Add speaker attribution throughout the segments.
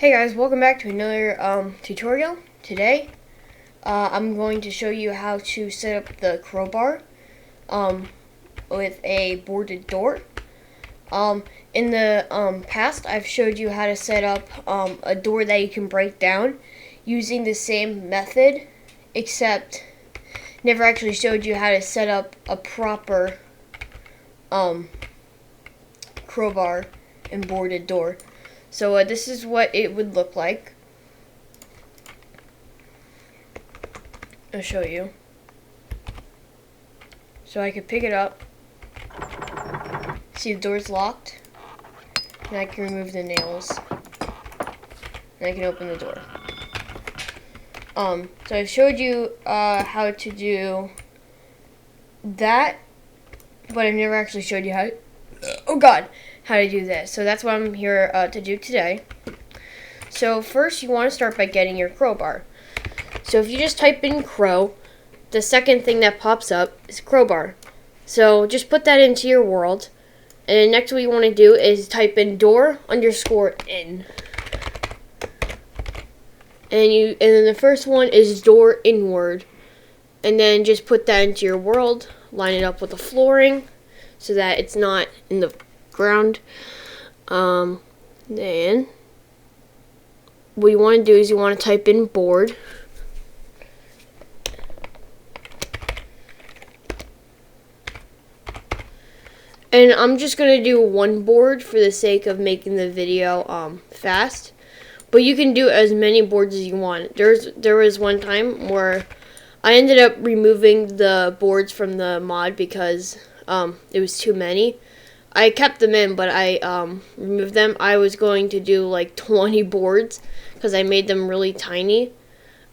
Speaker 1: Hey guys, welcome back to another tutorial. Today, I'm going to show you how to set up the crowbar with a boarded door. In the past, I've showed you how to set up a door that you can break down using the same method, except never actually showed you how to set up a proper crowbar and boarded door. So this is what it would look like. I'll show you. So I could pick it up. See, the door's locked. And I can remove the nails. And I can open the door. So I showed you how to do that, but I've never actually showed you how to do this. So that's what I'm here to do today. So first you want to start by getting your crowbar. So if you just type in crow, the second thing that pops up is crowbar. So just put that into your world. And then next what you want to do is type in door_in. And then the first one is door inward. And then just put that into your world, line it up with the flooring so that it's not in the ground. Then what you want to do is you want to type in board. And I'm just going to do one board for the sake of making the video fast. But you can do as many boards as you want. There was one time where I ended up removing the boards from the mod because it was too many. I kept them in, but I removed them. I was going to do like 20 boards because I made them really tiny.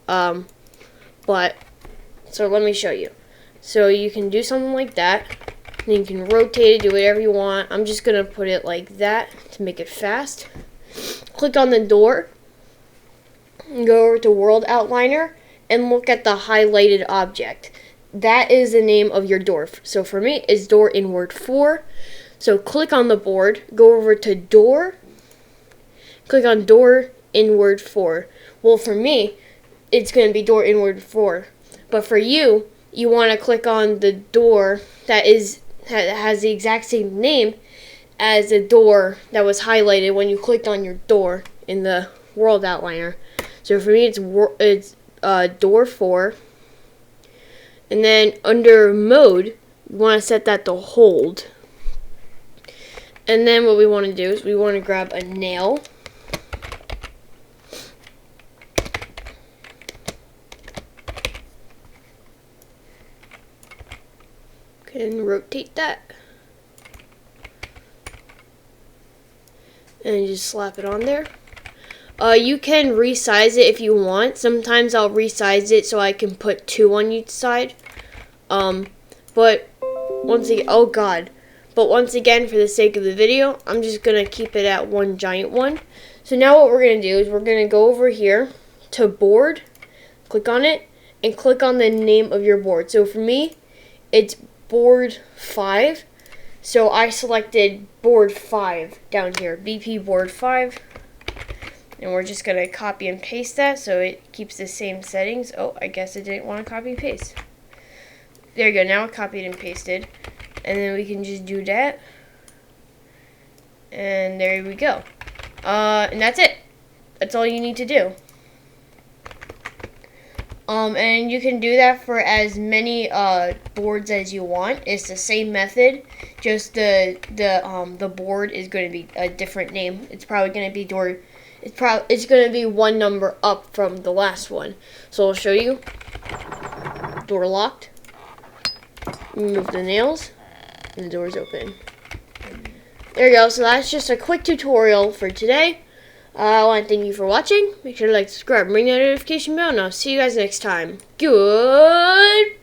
Speaker 1: So let me show you. So you can do something like that. And you can rotate it, do whatever you want. I'm just going to put it like that to make it fast. Click on the door. And go over to World Outliner and look at the highlighted object. That is the name of your door. So for me, it's door inward 4. So click on the board, go over to door, click on door inward 4. Well, for me, it's going to be door inward 4. But for you, you want to click on the door that has the exact same name as the door that was highlighted when you clicked on your door in the World Outliner. So for me, it's door 4. And then under mode, you want to set that to hold. And then what we want to do is we want to grab a nail. And rotate that. And just slap it on there. You can resize it if you want. Sometimes I'll resize it so I can put 2 on each side. But once again, for the sake of the video, I'm just going to keep it at one giant one. So now what we're going to do is we're going to go over here to board, click on it, and click on the name of your board. So for me, it's board 5. So I selected board 5 down here, BP board 5. And we're just going to copy and paste that so it keeps the same settings. Oh, I guess it didn't want to copy and paste. There you go, now it copied and pasted. And then we can just do that. And there we go. And that's it. That's all you need to do. And you can do that for as many boards as you want. It's the same method, just the board is going to be a different name. It's probably going to be door. It's going to be one number up from the last one. So I'll show you. Door locked. Remove the nails. And the door's open. There you go. So that's just a quick tutorial for today. I want to thank you for watching. Make sure to like, subscribe, ring that notification bell, and I'll see you guys next time. Goodbye.